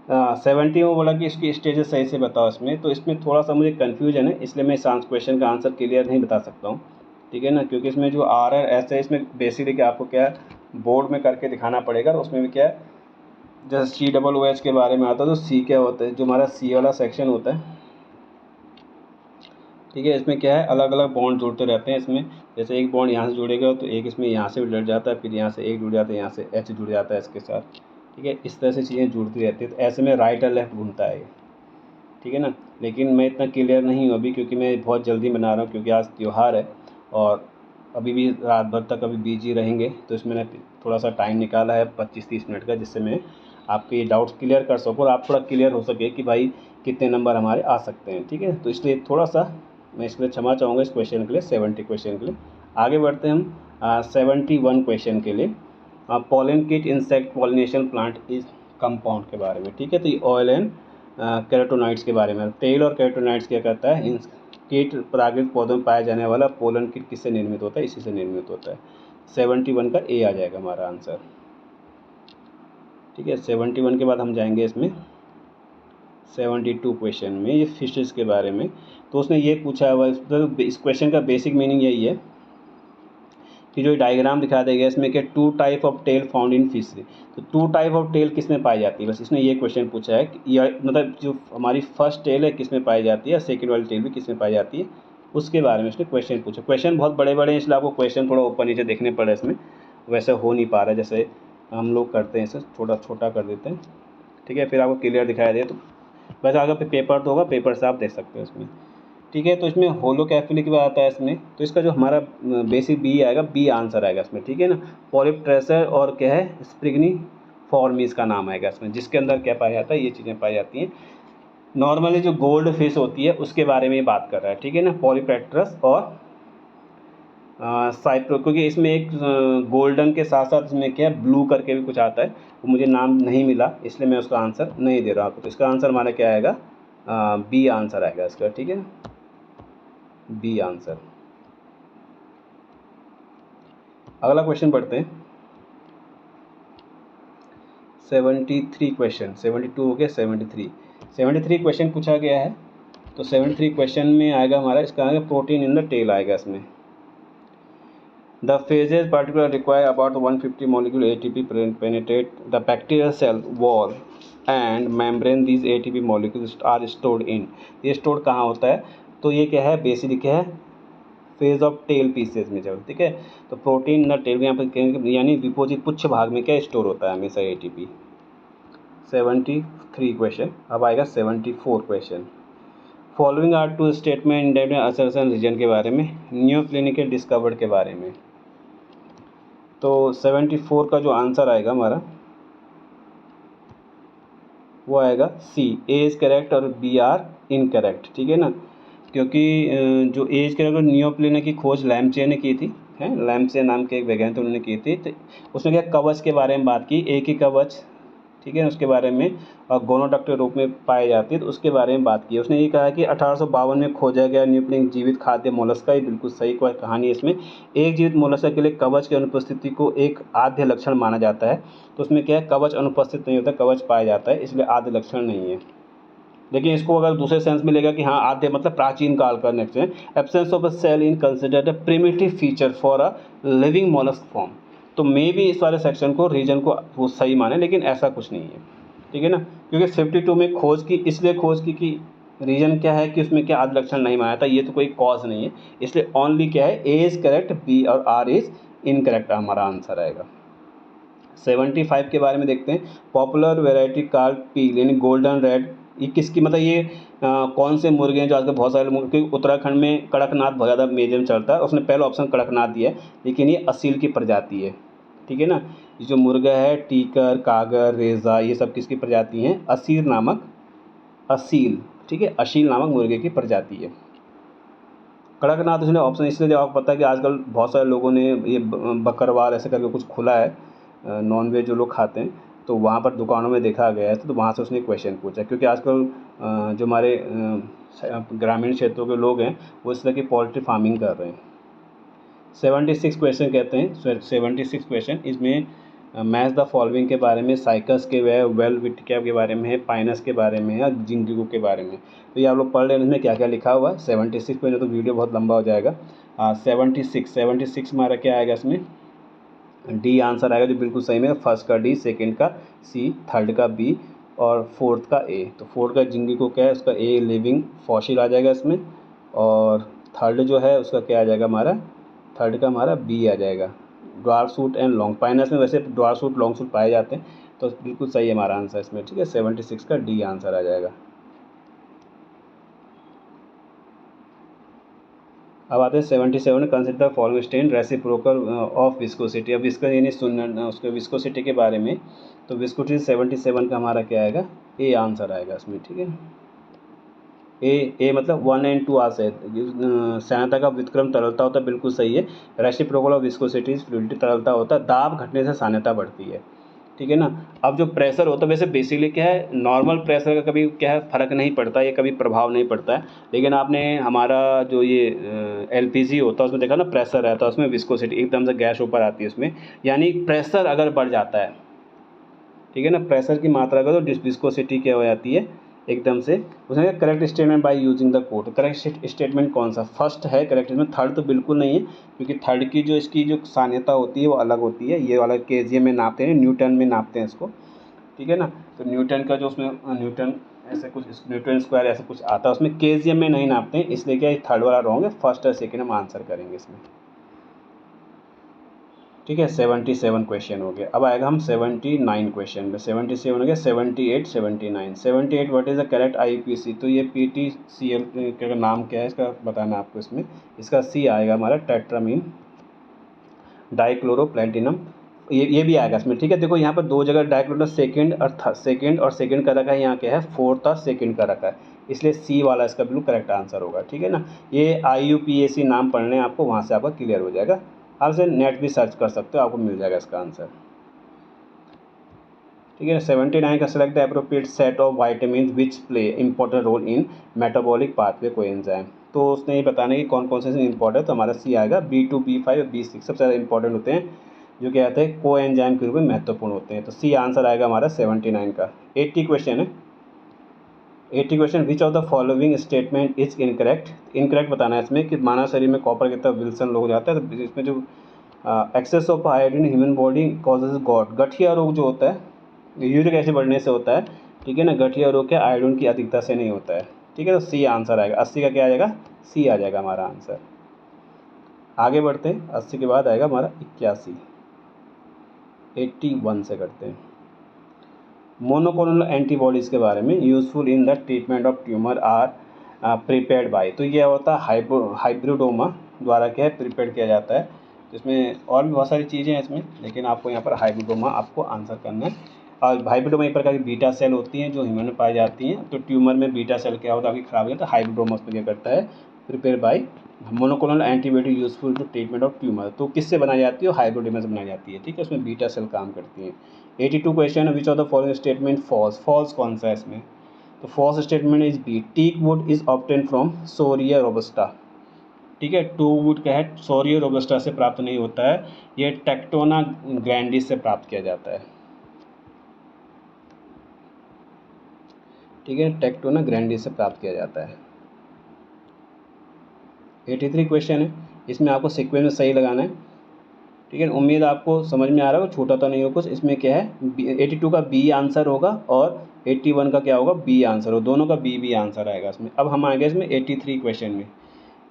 70 में बोला कि इसकी स्टेजेस सही से बताओ इसमें, तो इसमें थोड़ा सा मुझे कन्फ्यूजन है, इसलिए मैं इस क्वेश्चन का आंसर क्लियर नहीं बता सकता हूँ। ठीक है ना, क्योंकि इसमें जो RRS है, इसमें बेसिकली आपको क्या है, बोर्ड में करके दिखाना पड़ेगा। और उसमें भी क्या है, जैसे COOH के बारे में आता है, तो सी क्या होता है, जो हमारा सी वाला सेक्शन होता है। ठीक है, इसमें क्या है, अलग अलग बॉन्ड जुड़ते रहते हैं इसमें, जैसे एक बॉन्ड यहाँ से जुड़ेगा तो एक इसमें यहाँ से भी जुड़ जाता है, फिर यहाँ से एक जुड़ जाता है, यहाँ से H जुड़ जाता है इसके साथ। ठीक है, इस तरह से चीज़ें जुड़ती रहती है, तो ऐसे में राइट और लेफ्ट घूमता है। ठीक है ना, लेकिन मैं इतना क्लियर नहीं हूँ अभी, क्योंकि मैं बहुत जल्दी बना रहा हूँ, क्योंकि आज त्यौहार है और अभी भी रात भर तक अभी बिजी रहेंगे, तो इसमें मैंने थोड़ा सा टाइम निकाला है 25-30 मिनट का, जिससे मैं आपके ये डाउट्स क्लियर कर सकूँ और आप थोड़ा क्लियर हो सके कि भाई कितने नंबर हमारे आ सकते हैं। ठीक है, तो इसलिए थोड़ा सा मैं इसके लिए क्षमा चाहूँगा इस क्वेश्चन के लिए, 70 क्वेश्चन के लिए। आगे बढ़ते हैं हम 71 क्वेश्चन के लिए, pollen kit insect pollination plant is compound के बारे में। ठीक है, तो ये ऑयल एंड कैरोटोनाइट्स के बारे में। टेल और कैरोटोनाइट्स क्या कहता है, इन कीट परागित पौधों में पाया जाने वाला पोलन कीट किससे निर्मित होता है, इसी से निर्मित होता है। 71 का ए आ जाएगा हमारा आंसर। ठीक है, 71 के बाद हम जाएंगे इसमें 72 क्वेश्चन में, ये फिशेस के बारे में। तो उसने ये पूछा हुआ, इस क्वेश्चन का बेसिक मीनिंग यही है कि जो डायग्राम दिखा देगा इसमें कि 2 type of tail found in fish. तो 2 टाइप ऑफ टेल किस में पाई जाती है, बस इसने ये क्वेश्चन पूछा है कि या मतलब जो हमारी फर्स्ट टेल है किस में पाई जाती है, सेकंड वाली टेल भी किस में पाई जाती है, उसके बारे में इसने क्वेश्चन पूछा। क्वेश्चन बहुत बड़े बड़े हैं, इसलिए आपको क्वेश्चन थोड़ा ऊपर नीचे देखने पड़े इसमें, वैसे हो नहीं पा रहा है जैसे हम लोग करते हैं, इसे थोड़ा छोटा कर देते हैं। ठीक है, फिर आपको क्लियर दिखाई दे। तो वैसे अगर पेपर तो होगा, पेपर से आप देख सकते हो इसमें। ठीक है, तो इसमें होलोकैफिली की बात आता है इसमें, तो इसका जो हमारा बेसिक बी आएगा, बी आंसर आएगा इसमें। ठीक है ना, पॉलिप ट्रेसर और क्या है, स्प्रिगनी फॉर्मिस का नाम आएगा इसमें, जिसके अंदर क्या पाया जाता है, ये चीज़ें पाई जाती हैं। नॉर्मली जो गोल्ड फिश होती है उसके बारे में बात कर रहा है। ठीक है ना, पॉलीपेट्रस और साइप्रो, क्योंकि इसमें एक गोल्डन के साथ साथ इसमें क्या है, ब्लू करके भी कुछ आता है, वो मुझे नाम नहीं मिला, इसलिए मैं उसका आंसर नहीं दे रहा आपको। तो इसका आंसर हमारा क्या आएगा, बी आंसर आएगा इसका। ठीक है, बी आंसर। अगला क्वेश्चन पढ़ते हैं, 73 क्वेश्चन, 72 हो गया, 73 क्वेश्चन पूछा गया है। तो 73 क्वेश्चन में आएगा हमारा, इसका आएगा प्रोटीन इन द टेल आएगा इसमें। The phases particular require about 150 molecule ATP penetrate the bacterial cell wall and membrane. These ATP molecules are stored in, ये स्टोर कहाँ होता है, तो ये क्या है, बेसिकली क्या है, फेज ऑफ टेल पीसेज में जब। ठीक है, तो प्रोटीन इन द टेल यहाँ पर यानी विपोजित पुच्छ भाग में क्या स्टोर होता है हमेशा ATP। 73 क्वेश्चन। अब आएगा 74 question. Following are two statement assertion reason के बारे में, न्यू क्लिनिकल डिस्कवर्ड के बारे में। तो 74 का जो आंसर आएगा हमारा वो आएगा सी, ए इज़ करेक्ट और बी आर इनकरेक्ट। ठीक है ना, क्योंकि जो ए इज़ करेक्ट, नियोप्लिना की खोज लैम्पचे ने की थी, हैं, लैम्पचे नाम के एक वैज्ञानिक उन्होंने की थी। तो उसने क्या कवच के बारे में बात की, एक ही कवच, ठीक है, उसके बारे में, और गोनोडक्ट के रूप में पाई जाती है, तो उसके बारे में बात की। उसने ये कहा कि 1852 में खोजा गया न्यूक्लिक जीवित खाद्य मोलस्का, ये बिल्कुल सही कहानी है इसमें। एक जीवित मोलस्का के लिए कवच की अनुपस्थिति को एक आद्य लक्षण माना जाता है। तो उसमें क्या है, कवच अनुपस्थित नहीं होता, कवच पाया जाता है, इसलिए आद्य लक्षण नहीं है। लेकिन इसको अगर दूसरे सेंस में लेगा कि हाँ आद्य मतलब प्राचीन काल का नेक्स्ट है, absence of a cell in considered a primitive feature for a living mollusc form. तो मे भी इस वाले सेक्शन को रीजन को वो सही माने, लेकिन ऐसा कुछ नहीं है। ठीक है ना, क्योंकि 52 में खोज की, इसलिए खोज की कि रीजन क्या है कि उसमें क्या आद्य लक्षण नहीं माना था, ये तो कोई कॉज नहीं है, इसलिए ओनली क्या है, ए इज करेक्ट, बी और आर इज इनकरेक्ट हमारा आंसर आएगा। 75 के बारे में देखते हैं, पॉपुलर वेराइटी कार्ड पील यानी गोल्डन रेड, ये किसकी, मतलब ये कौन से मुर्गे हैं जो आजकल बहुत सारे मुर्गे, उत्तराखंड में कड़कनाथ बहुत ज़्यादा मेजर में चलता है, उसने पहला ऑप्शन कड़कनाथ दिया है, लेकिन ये असील की प्रजाति है। ठीक है ना, ये जो मुर्गा है, टीकर, कागर, रेजा, ये सब किसकी प्रजाति हैं, असील नामक, असील, ठीक है, असील नामक मुर्गे की प्रजाति है। कड़कनाथ उसने ऑप्शन इसलिए दिया, आपको पता है कि आजकल बहुत सारे लोगों ने ये बकरवाल ऐसे करके कुछ खुला है, नॉनवेज जो लोग खाते हैं, तो वहाँ पर दुकानों में देखा गया है, तो वहाँ से उसने क्वेश्चन पूछा, क्योंकि आजकल जो हमारे ग्रामीण क्षेत्रों के लोग हैं वो इस तरह की पोल्ट्री फार्मिंग कर रहे हैं। 76 क्वेश्चन कहते हैं, 76 क्वेश्चन, इसमें मैच द फॉलोइंग के बारे में, साइकस के वेलविटिका के बारे में है, पाइनस के बारे में है, और जिंगिगो के बारे में। तो ये आप लोग पढ़ लें इसमें क्या क्या लिखा हुआ है। 76 पे तो वीडियो बहुत लंबा हो जाएगा। 76 हमारा क्या आएगा इसमें, डी आंसर आएगा, जो बिल्कुल सही में, फर्स्ट का डी, सेकंड का सी, थर्ड का बी और फोर्थ का ए। तो फोर्थ का जिंगिगो क्या है, उसका ए लिविंग फॉसिल आ जाएगा इसमें, और थर्ड जो है उसका क्या आ जाएगा हमारा, थर्ड का हमारा बी आ जाएगा, dwarf suit and long. Pinus में वैसे ड्वार्फ सूट लॉन्ग सूट पाए जाते हैं, तो बिल्कुल सही है हमारा आंसर इसमें। ठीक है, 76 का डी आंसर आ जाएगा। अब आते हैं 77, consider following stain reciprocal of viscosity. अब इसका यानी सुनना उसके विस्कोसिटी के बारे में, तो विस्कोसिटी 77 का हमारा क्या आएगा, ए आंसर आएगा इसमें। ठीक है, ए मतलब 1 और 2 आ से सांद्रता का व्युत्क्रम तरलता होता है, बिल्कुल सही है। रेसिप्रोकल ऑफ विस्कोसिटी फ्लूइडिटी तरलता होता है, दाब घटने से सांद्रता बढ़ती है। ठीक है ना। अब जो प्रेशर होता है वैसे बेसिकली क्या है, नॉर्मल प्रेशर का कभी क्या है फ़र्क नहीं पड़ता, ये कभी प्रभाव नहीं पड़ता है। लेकिन आपने हमारा जो ये एलपीजी होता है उसमें देखा ना, प्रेशर रहता है उसमें, विस्कोसिटी एकदम से गैस ऊपर आती है उसमें, यानी प्रेशर अगर बढ़ जाता है, ठीक है ना, प्रेशर की मात्रा का तो विस्कोसिटी क्या हो जाती है एकदम से। उसमें correct statement by using the code, correct statement कौन सा, फर्स्ट है करेक्ट स्टेटमेंट, थर्ड तो बिल्कुल नहीं है, क्योंकि थर्ड की जो इसकी जो सान्यता होती है वो अलग होती है, ये वाला केजीएम में नापते हैं, न्यूटन में नापते हैं इसको, ठीक है ना। तो न्यूटन का जो उसमें न्यूटन ऐसे कुछ, न्यूटन स्क्वायर ऐसा कुछ आता है उसमें, केजीएम में नहीं नापते हैं, इसलिए क्या थर्ड वाला रॉन्ग है, फर्स्ट और सेकेंड हम आंसर करेंगे इसमें, ठीक है। 77 क्वेश्चन हो गया। अब आएगा हम 79 क्वेश्चन में। 77 हो गया, 78 79। 78 what is the correct IPC, तो ये पीटीसीएल का नाम क्या है इसका बताना आपको इसमें। इसका सी आएगा हमारा टेट्रामीन डाइक्लोरोप्लेटिनम, ये भी आएगा इसमें, ठीक है। देखो यहाँ पर दो जगह डाइक्लोरो सेकेंड और सेकेंड का रखा है, यहाँ क्या है फोर्थ और सेकेंड का रखा है, इसलिए सी वाला इसका बिल्कुल करेक्ट आंसर होगा, ठीक है ना। ये IUPAC नाम पढ़ने आपको, वहाँ से आपका क्लियर हो जाएगा, आप से नेट भी सर्च कर सकते हो, आपको मिल जाएगा इसका आंसर, ठीक है। 79 का select the appropriate set of vitamin which play important role in metabolic pathway coenzyme, तो उसने ये बताना कि कौन कौन से इंपॉर्टेंट, तो हमारा सी आएगा, B2 B5 और B6 सबसे ज़्यादा इंपॉर्टेंट होते हैं, जो क्या आते हैं कोएंजाइम के रूप में महत्वपूर्ण होते हैं, तो सी आंसर आएगा हमारा 79 का। 80 क्वेश्चन है, 80 question, which of the following statement is incorrect, incorrect बताना है इसमें कि मानव शरीर में कॉपर कितना विल्सन रोग हो जाता है, तो इसमें जो excess of iodine human body causes गठिया रोग जो होता है यूरिक एसिड बढ़ने से होता है, ठीक है ना, गठिया रोग क्या आयोडीन की अधिकता से नहीं होता है, ठीक है। तो सी आंसर आएगा, 80 का क्या आ जाएगा, सी आ जाएगा हमारा आंसर। आगे बढ़ते हैं, 80 के बाद आएगा हमारा 81, 81 से करते हैं। मोनोक्लोनल एंटीबॉडीज़ के बारे में, useful in the treatment of tumour are prepared by, तो ये होता है हाइब्रिडोमा द्वारा क्या है प्रिपेयर किया जाता है, इसमें और भी बहुत सारी चीज़ें हैं इसमें, लेकिन आपको यहाँ पर हाइब्रिडोमा आपको आंसर करना है। और हाइब्रिडोमा एक प्रकार की बीटा सेल होती हैं जो ह्यूमन में पाई जाती हैं, तो ट्यूमर में बीटा सेल क्या होता है आपकी खराब हो जाता है, हाइब्रिडोमा उसमें क्या करता है prepare by monoclonal antibody useful to treatment of tumour, तो किससे बनाई जाती है, हाइब्रिडोमा से बनाई जाती है, ठीक है, उसमें बीटा सेल काम करती हैं। 82 क्वेश्चन है, which of the following statement false, false कौन सा है इसमें, तो false statement is B, teak wood is obtain from shorea robusta, ठीक है, टू वुड क्या है सोरिया रोबस्टा से प्राप्त नहीं होता है, ये टेक्टोना ग्रैंडिस से प्राप्त किया जाता है, ठीक है, टेक्टोना ग्रैंडिस से प्राप्त किया जाता है। 83 क्वेश्चन है, इसमें आपको सीक्वेंस में सही लगाना है, ठीक है, उम्मीद आपको समझ में आ रहा होगा, छोटा तो नहीं हो कुछ, इसमें क्या है 82 का बी आंसर होगा और 81 का क्या होगा बी आंसर हो, दोनों का बी आंसर आएगा इसमें। अब हम आएंगे इसमें 83 क्वेश्चन में,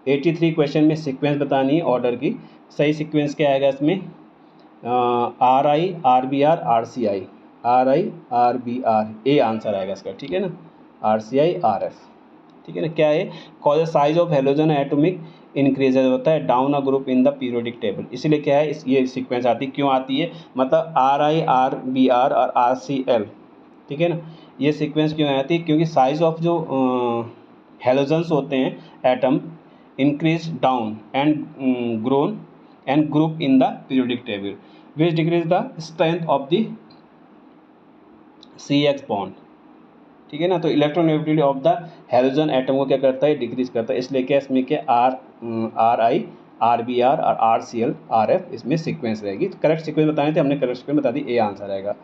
83 क्वेश्चन में सीक्वेंस बतानी है ऑर्डर की, सही सीक्वेंस क्या आएगा इसमें, RI RBR RCI, RI RBR ए आंसर आएगा इसका, ठीक है ना, RCI RF, ठीक है ना। क्या है cause size of halogen atomic increases होता है down a group in the periodic table, इसीलिए क्या है ये सीक्वेंस आती है, क्यों आती है, मतलब RI RBR और RCL, ठीक है ना, ये सीक्वेंस क्यों आती है, क्योंकि साइज ऑफ जो हेलोजन्स होते हैं atom increase down and grown and group in the periodic table which decrease the strength of the CX bond, ठीक है ना। तो electronegativity of the halogen atom को क्या करता है डिक्रीज करता है, इसलिए क्या इसमें क्या RI RBR और RCL RF इसमें सीक्वेंस रहेगी। करेक्ट सीक्वेंस बताने थे हमने, करेक्ट सीक्वेंस बता दी, ए आंसर आएगा।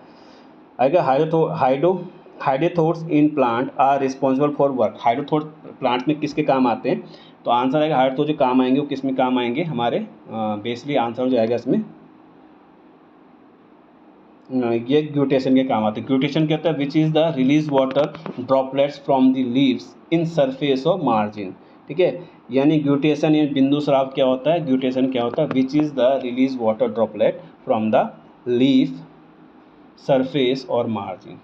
हाइड्रोथोर्स in plant are responsible for work, हाइड्रोथोर्स प्लांट में किसके काम आते हैं, तो आंसर आएगा हाइड्रोथोर्स जो काम आएंगे वो किस में काम आएंगे हमारे, बेसिकली आंसर हो जाएगा इसमें ये ग्लूटेशन के काम आते हैं। ग्लूटेशन क्या होता है, which is the release water droplets from the leaves in surface of margin, ठीक है, यानी ग्लूटेशन या बिंदु स्राव क्या होता है, ग्लूटेशन क्या होता है, which is the release water droplet from the leaf surface और मार्जिन,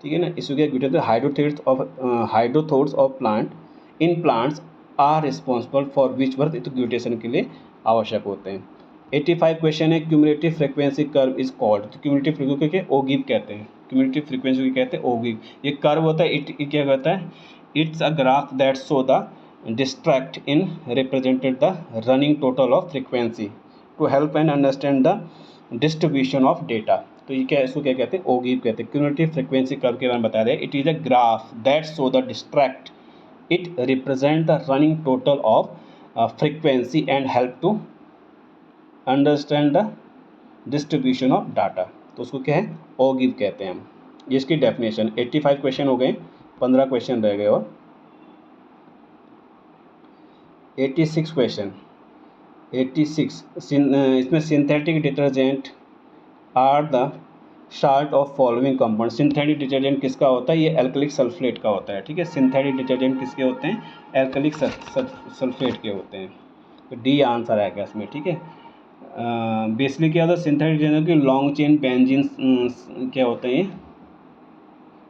ठीक है ना। इसको क्या ग्लूटेशन हाइड्रोथोर्स of plant in plants are responsible for which work, तो ग्लूटेशन के लिए आवश्यक होते हैं। 85 क्वेश्चन है, cumulative frequency curve is called, तो क्यूमुलेटिव फ्रीक्वेंसी के ओगिव कहते हैं, क्यूमुलेटिव फ्रीक्वेंसी को कहते हैं ओगिव, ये कर्व होता है, इट क्या कहता है, it's a graph that show the distract in represented the running total of frequency to help and understand the distribution of data. तो ये क्या, इसको क्या कहते हैं, ओगिव कहते हैं। क्यूमुलेटिव फ्रीक्वेंसी कर्व के बारे में बता रहे हैं, it is a graph that show the distract, it represent the running total of frequency and help to understand the distribution of data. तो उसको क्या है, ओगिव कहते हैं हम। ये इसकी डेफिनेशन। 85 क्वेश्चन हो गए, 15 क्वेश्चन रह गए और 86 क्वेश्चन। 86 इसमें synthetic detergent are the short of following compound. Synthetic detergent किसका होता है, ये एल्कलिक सल्फेट का होता है, ठीक है। सिंथेटिक डिटर्जेंट किसके होते हैं, एल्कलिक सल्फेट के होते हैं। तो डी आंसर आएगा इसमें, ठीक है। बेसिकली क्या होता है, सिंथेटिक डिटर्जेंट की लॉन्ग चेन बेंजीन क्या होते हैं,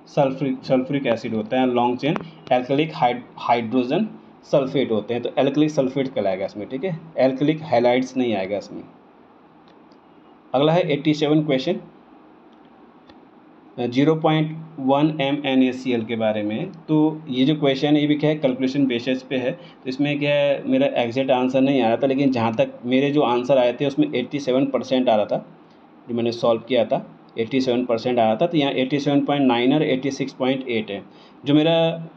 सल्फ्रिक एसिड होता है। लॉन्ग चेन एल्कलिक हाइड्रोजन सल्फेट होते हैं, तो एल्कलिक सल्फेट कहलाएगा इसमें, ठीक है। एल्कलिक हैलाइड्स नहीं आएगा इसमें। अगला है 87 क्वेश्चन 0.1 MnACl के बारे में। तो ये जो क्वेश्चन है ये भी क्या है, कैलकुलेशन बेसिस पे है। तो इसमें क्या है, मेरा एग्जैक्ट आंसर नहीं आ रहा था, लेकिन जहाँ तक मेरे जो आंसर आए थे उसमें 87% आ रहा था, जो मैंने सॉल्व किया था 87% आ रहा था। तो यहाँ 87.9 और 86.8 है। जो मेरा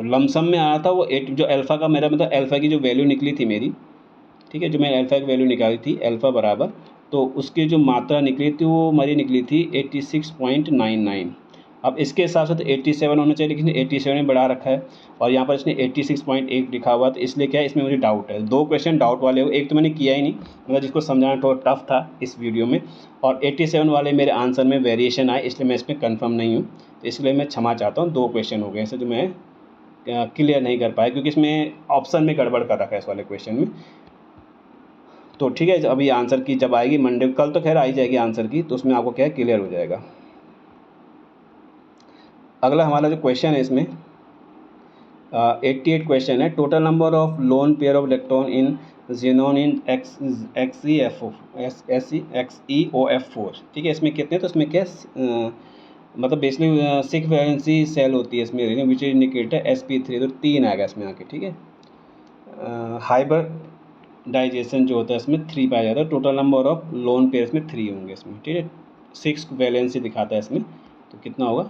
लमसम में आ रहा था वो 8, जो अल्फ़ा का मेरा मतलब अल्फ़ा की जो वैल्यू निकली थी मेरी, ठीक है, जो मैंने अल्फ़ा की वैल्यू निकाली थी अल्फ़ा बराबर, तो उसकी जो मात्रा निकली थी वो हमारी निकली थी 86.99। अब इसके हिसाब से तो 87 होना चाहिए, लेकिन 87 में बढ़ा रखा है और यहाँ पर इसने 86.8 लिखा हुआ, तो इसलिए क्या है, इसमें मुझे डाउट है। 2 क्वेश्चन डाउट वाले हो, एक तो मैंने किया ही नहीं, मतलब जिसको समझाना थोड़ा टफ था इस वीडियो में, और 87 वाले मेरे आंसर में वेरिएशन आए, इसलिए मैं इसमें कन्फर्म नहीं हूँ। तो इसलिए मैं क्षमा चाहता हूँ, 2 क्वेश्चन हो गए ऐसे जो मैं क्लियर नहीं कर पाया, क्योंकि इसमें ऑप्शन में गड़बड़ कर रखा है इस वाले क्वेश्चन में। तो ठीक है, अभी आंसर की जब आएगी मंडे, कल तो खैर आ ही जाएगी आंसर की, तो उसमें आपको क्या है, क्लियर हो जाएगा। अगला हमारा जो क्वेश्चन है इसमें 88 क्वेश्चन है। Total number of lone pair of electron in xenon in XeOF4, ठीक है। इसमें कितने, तो इसमें क्या मतलब बेसिकली 6 वैलेंसी सेल होती है इसमें, विच इंडिकेटर sp3, तो 3 आएगा इसमें आके, ठीक है। हाइब्रिडाइजेशन जो होता है इसमें 3 पाया जाता है। Total number of lone pairs में 3 होंगे इसमें, ठीक है। 6 वैलेंसी दिखाता है इसमें, तो कितना होगा,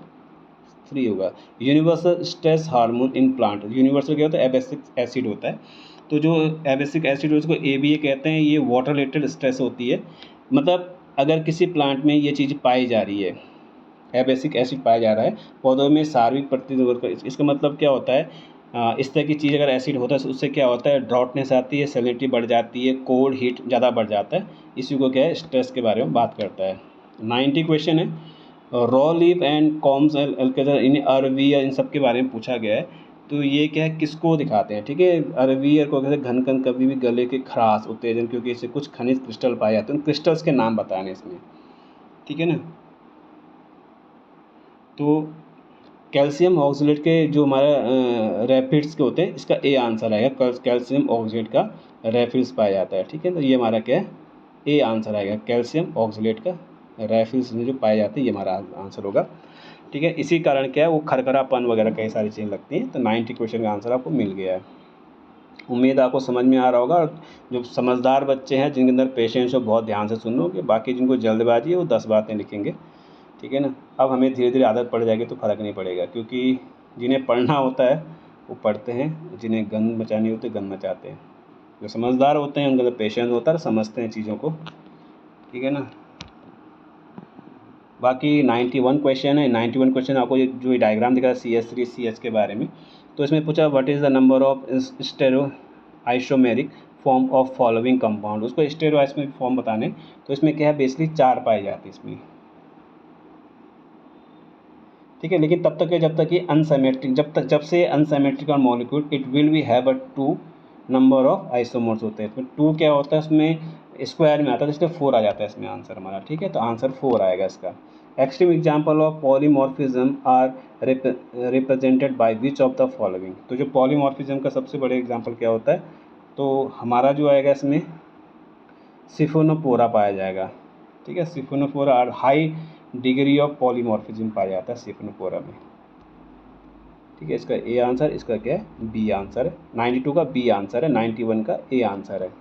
3 होगा। Universal stress hormone in plant, universal क्या होता है, एब्सिक एसिड होता है। तो जो एब्सिक एसिड उसको ABA कहते हैं, ये वाटर रिलेटेड स्ट्रेस होती है। मतलब अगर किसी प्लांट में ये चीज़ पाई जा रही है, एब्सिक एसिड पाया जा रहा है पौधों में सार्विक प्रतिरोध, इसका मतलब क्या होता है, इस तरह की चीज़ अगर एसिड होता है तो उससे क्या होता है, ड्राउटनेस आती है, सैलिनिटी बढ़ जाती है, कोल्ड हीट ज़्यादा बढ़ जाता है। इसी को क्या है, स्ट्रेस के बारे में बात करता है। 90 क्वेश्चन है। रॉ लीफ एंड कॉम्स एल्केजर इन अरवियर, इन सब के बारे में पूछा गया है। तो ये क्या है, किसको दिखाते हैं, ठीक है। अरवियर को कहते हैं घन कभी भी गले के खराश उत्तेजन, क्योंकि इससे कुछ खनिज क्रिस्टल पाए जाते हैं, उन क्रिस्टल्स के नाम बताने इसमें, ठीक है ना। तो कैल्शियम ऑक्सलेट के जो हमारा रैपिड्स के होते हैं, इसका ए आंसर आएगा, कैल्शियम ऑक्सलेट का रैपिड्स पाया जाता है, ठीक है। तो ये हमारा क्या है, ए आंसर आएगा, कैल्शियम ऑक्सलेट का रैपिड्स में जो पाए जाते हैं, ये हमारा आंसर होगा, ठीक है। इसी कारण क्या है, वो खरखरापन वगैरह कई सारी चीज़ें लगती हैं। तो 90 क्वेश्चन का आंसर आपको मिल गया है। उम्मीद आपको समझ में आ रहा होगा। और जो समझदार बच्चे हैं जिनके अंदर पेशेंस हो, बहुत ध्यान से सुनोगे। बाकी जिनको जल्दबाजी है वो 10 बातें लिखेंगे, ठीक है ना। अब हमें धीरे धीरे आदत पड़ जाएगी तो फ़र्क नहीं पड़ेगा, क्योंकि जिन्हें पढ़ना होता है वो पढ़ते हैं, जिन्हें गंद मचानी होती है गंद मचाते हैं। जो समझदार होते हैं उनका अंदर पेशेंस होता है, समझते हैं चीज़ों को, ठीक है ना। बाकी 91 क्वेश्चन है। 91 क्वेश्चन आपको जो डायग्राम दिखा रहा है CH3 CH के बारे में, तो इसमें पूछा what is the number of stereo isomeric form of following compound, उसको स्टेरो आइसोमेरिक फॉर्म बताने। तो इसमें क्या है, बेसिकली 4 पाई जाती है इसमें, ठीक है। लेकिन तब तक है जब तक कि अनसिमेट्रिक, जब से unsymmetrical molecule it will be have 2 number of isomers होते हैं। इसमें 2 क्या होता है, उसमें स्क्वायर में आता है, इसलिए 4 आ जाता है इसमें आंसर हमारा, ठीक है। तो आंसर 4 आएगा इसका। Extreme example of polymorphism are represented by which of the following. तो जो पॉलीमॉर्फिज्म का सबसे बड़े एग्जाम्पल क्या होता है, तो हमारा जो आएगा इसमें सिफोनोपोरा पाया जाएगा, ठीक है। सिफोनोपोरा और हाई डिग्री ऑफ पॉलीमॉर्फिज्म पाया जाता है सिफोनोपोरा में, ठीक है। इसका ए आंसर, इसका क्या है, बी आंसर है। 92 का बी आंसर है, 91 का ए आंसर है।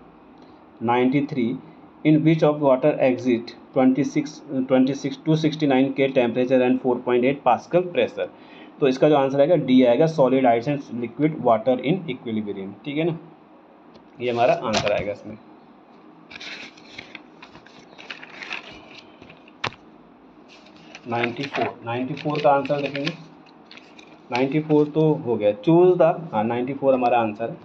93 इन विच ऑफ वाटर एग्जिट 269 के टेम्परेचर एंड 4.8 पास्कल प्रेशर। तो इसका जो आंसर आएगा डी आएगा, solid ice and liquid water in equilibrium. ठीक है ना, ये हमारा आंसर आएगा इसमें। नाइन्टी फोर का आंसर देखेंगे। 94 तो हो गया। चूज द, हाँ 94 हमारा आंसर है।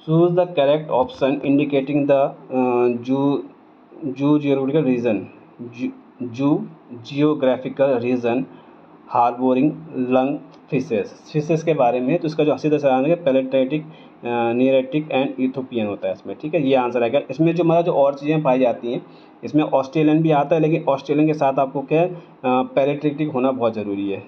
Choose the correct option indicating the geographical region, geographical region harbouring lung fishes के बारे में। तो इसका जो सीधा सा आंसर है पैलेटेटिक, नियरेटिक एंड इथोपियन होता है इसमें। ठीक है, ये आंसर आएगा। इसमें जो मतलब जो और चीज़ें पाई जाती हैं, इसमें ऑस्ट्रेलियन भी आता है, लेकिन ऑस्ट्रेलियन के साथ आपको क्या है, पैलेटेटिक होना बहुत ज़रूरी है।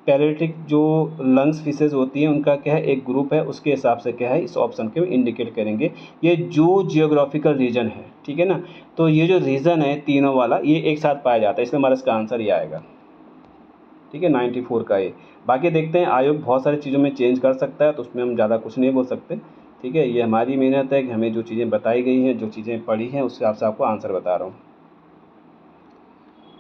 पैलेटिक जो लंग्स फिशेज होती हैं उनका क्या है, एक ग्रुप है, उसके हिसाब से क्या है इस ऑप्शन के इंडिकेट करेंगे। ये जो जियोग्राफिकल रीजन है, ठीक है ना, तो ये जो रीजन है तीनों वाला, ये एक साथ पाया जाता है, इसलिए हमारा इसका आंसर ये आएगा। ठीक है, 94 का ये। बाकी देखते हैं, आयोग बहुत सारी चीज़ों में चेंज कर सकता है, तो उसमें हम ज़्यादा कुछ नहीं बोल सकते। ठीक है, ये हमारी मेहनत है कि हमें जो चीज़ें बताई गई हैं, जो चीज़ें पढ़ी हैं, उस हिसाब से आपको आंसर बता रहा हूँ।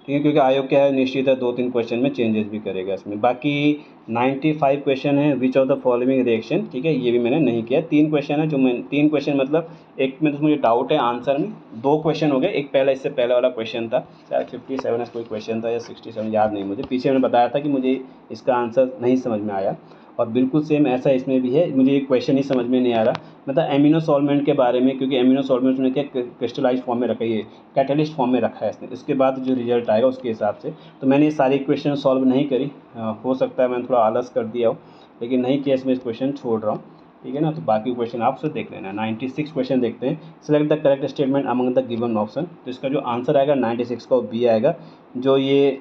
ठीक है, क्योंकि आयोग क्या है, निश्चित है 2-3 क्वेश्चन में चेंजेस भी करेगा इसमें। बाकी 95 क्वेश्चन है, which of the following reaction. ठीक है, ये भी मैंने नहीं किया। 3 क्वेश्चन है, जो मैं 3 क्वेश्चन मतलब एक में तो मुझे डाउट है आंसर में, 2 क्वेश्चन हो गए। एक पहला, इससे पहले वाला क्वेश्चन था शायद 57 कोई क्वेश्चन था या 67, याद नहीं मुझे। पीछे मैंने बताया था कि मुझे इसका आंसर नहीं समझ में आया, और बिल्कुल सेम ऐसा इसमें भी है, मुझे एक क्वेश्चन ही समझ में नहीं आ रहा, मतलब एमिनो सॉल्वेंट के बारे में, क्योंकि एमिनो सॉल्वेंट ने क्या क्रिस्टलाइज फॉर्म में रखा है, कैटलिस्ट फॉर्म में रखा है इसने। इसके बाद जो रिजल्ट आएगा उसके हिसाब से, तो मैंने ये सारी क्वेश्चन सॉल्व नहीं करी। हो सकता है मैंने थोड़ा आलस कर दिया हो, लेकिन नहीं किया, इसमें इस क्वेश्चन छोड़ रहा हूँ। ठीक है ना, तो बाकी क्वेश्चन आप उससे देख लेना। 96 क्वेश्चन देखते हैं। Select the correct statement among the given option. तो इसका जो आंसर आएगा 96 का, वो बी आएगा। जो ये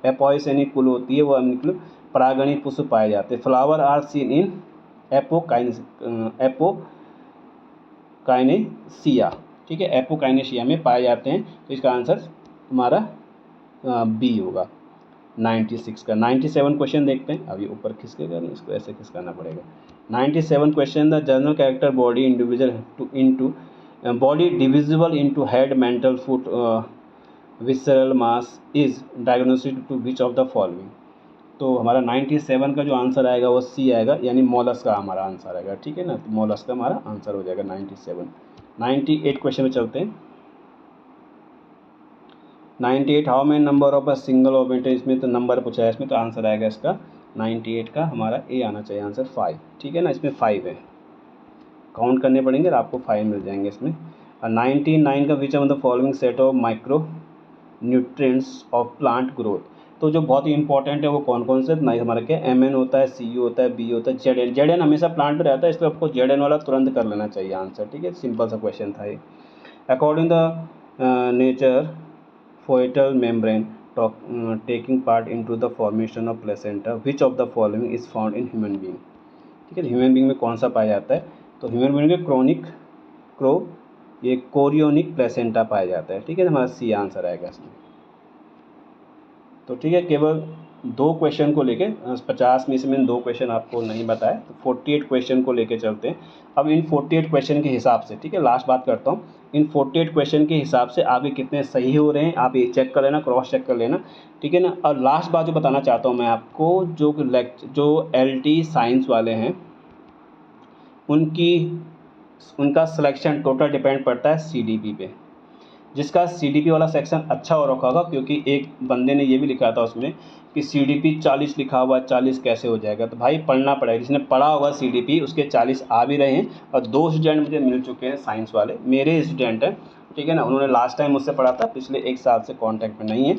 एपॉइस यानी कुल होती है, वो मतलब परागणी पुष्प पाए जाते हैं। Flower are seen in Apocynaceae. ठीक है, एपोकाइनेसिया में पाए जाते हैं, तो इसका आंसर हमारा बी होगा 96 का। 97 क्वेश्चन देखते हैं। अभी ऊपर खिसकेगा नहीं, इसको ऐसे खिसकाना पड़ेगा। 97 question, the general character body individual into body divisible into head, mantle, foot, visceral mass is diagnostic to which of the following. तो हमारा 97 का जो आंसर आएगा वो सी आएगा, यानी मोलस का हमारा आंसर आएगा। ठीक है ना, तो मोलस का हमारा आंसर हो जाएगा 97। 98 क्वेश्चन में चलते हैं। 98, how many number of a single orbit. इसमें तो नंबर पूछा है इसमें, तो आंसर आएगा इसका 98 का हमारा ए आना चाहिए आंसर 5। ठीक है ना, इसमें 5 है, काउंट करने पड़ेंगे और आपको 5 मिल जाएंगे इसमें। और 99 का, विच of the following set of micro nutrients of plant growth. तो जो बहुत ही इंपॉर्टेंट है वो कौन कौन से, नहीं हमारा क्या MN होता है, CU होता है, B होता है, ZN हमेशा प्लांट पे रहता है, इसलिए आपको ZN वाला तुरंत कर लेना चाहिए आंसर। ठीक है, सिंपल सा क्वेश्चन था ये। According the nature foetal membrane taking part into the formation of placenta, which of the following is found in human being. ठीक है, ह्यूमन बीइंग में कौन सा पाया जाता है, तो ह्यूमन बीइंग में ये कोरियोनिक प्लेसेंटा पाया जाता है। ठीक है, हमारा सी आंसर आएगा इसमें। तो ठीक है, केवल 2 क्वेश्चन को लेके 50 में से मैंने 2 क्वेश्चन आपको नहीं बताए, तो 48 क्वेश्चन को लेके चलते हैं। अब इन 48 क्वेश्चन के हिसाब से, ठीक है, लास्ट बात करता हूँ, इन 48 क्वेश्चन के हिसाब से आपके कितने सही हो रहे हैं, आप ये चेक कर लेना, क्रॉस चेक कर लेना। ठीक है ना, और लास्ट बात जो बताना चाहता हूँ मैं आपको, जो LT साइंस वाले हैं उनका सिलेक्शन टोटल डिपेंड पड़ता है CDP पे। जिसका CDP वाला सेक्शन अच्छा हो रखा होगा, क्योंकि एक बंदे ने ये भी लिखा था उसमें कि CDP 40 लिखा हुआ, 40 कैसे हो जाएगा, तो भाई पढ़ना पड़ेगा। जिसने पढ़ा होगा CDP उसके 40 आ भी रहे हैं, और 2 स्टूडेंट मुझे मिल चुके हैं साइंस वाले, मेरे स्टूडेंट हैं। ठीक है ना, उन्होंने लास्ट टाइम मुझसे पढ़ा था, पिछले 1 साल से कॉन्टैक्ट में नहीं है।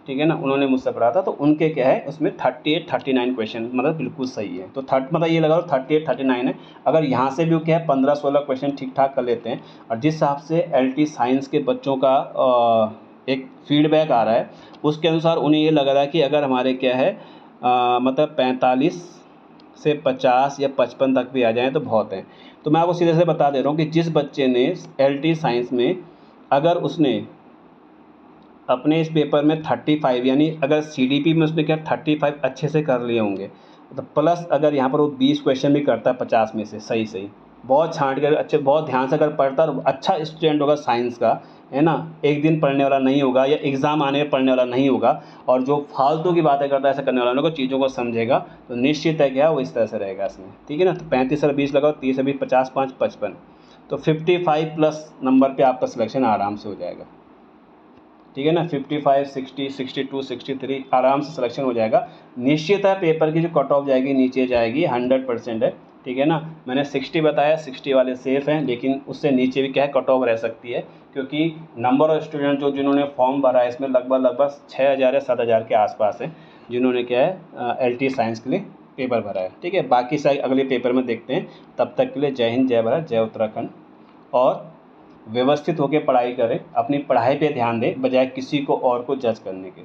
ठीक है ना, उन्होंने मुझसे पढ़ा था, तो उनके क्या है उसमें 38-39 क्वेश्चन मतलब बिल्कुल सही है। तो मतलब ये लगाओ 38-39 है। अगर यहाँ से भी क्या है 15-16 क्वेश्चन ठीक ठाक कर लेते हैं, और जिस हिसाब से LT साइंस के बच्चों का एक फीडबैक आ रहा है, उसके अनुसार उन्हें ये लग रहा है कि अगर हमारे क्या है मतलब 45 से 50 या 55 तक भी आ जाएँ तो बहुत हैं। तो मैं आपको सीधे से बता दे रहा हूँ कि जिस बच्चे ने LT साइंस में अगर उसने अपने इस पेपर में 35, यानी अगर CDP में उसने क्या 35 अच्छे से कर लिए होंगे, तो प्लस अगर यहाँ पर वो 20 क्वेश्चन भी करता है 50 में से सही, बहुत छांट कर अच्छे बहुत ध्यान से अगर पढ़ता और अच्छा स्टूडेंट होगा साइंस का, है ना, एक दिन पढ़ने वाला नहीं होगा या एग्ज़ाम आने में पढ़ने वाला नहीं होगा, और जो फालतू की बातें करता है ऐसा करने वाला को चीज़ों को समझेगा, तो निश्चित है क्या वो इस तरह से रहेगा इसमें, ठीक है ना। तो 35 और 20 लगाओ, 30 अभी 50 5 55, तो 55 प्लस नंबर पे आपका सिलेक्शन आराम से हो जाएगा, ठीक है ना। 55 60 62 63 आराम से सिलेक्शन हो जाएगा। निश्चित है पेपर की जो कट ऑफ जाएगी नीचे जाएगी, 100% है, ठीक है ना। मैंने 60 बताया, 60 वाले सेफ़ हैं, लेकिन उससे नीचे भी क्या है कट ऑफ रह सकती है, क्योंकि नंबर ऑफ स्टूडेंट जो जिन्होंने फॉर्म भरा है इसमें लगभग 6000 या 7000 के आसपास है जिन्होंने क्या है LT साइंस के लिए पेपर भरा है, ठीक है। बाकी सारे अगले पेपर में देखते हैं। तब तक के लिए जय हिंद, जय भारत, जय उत्तराखंड। और व्यवस्थित होकर पढ़ाई करें, अपनी पढ़ाई पे ध्यान दें बजाय किसी को और को जज करने के।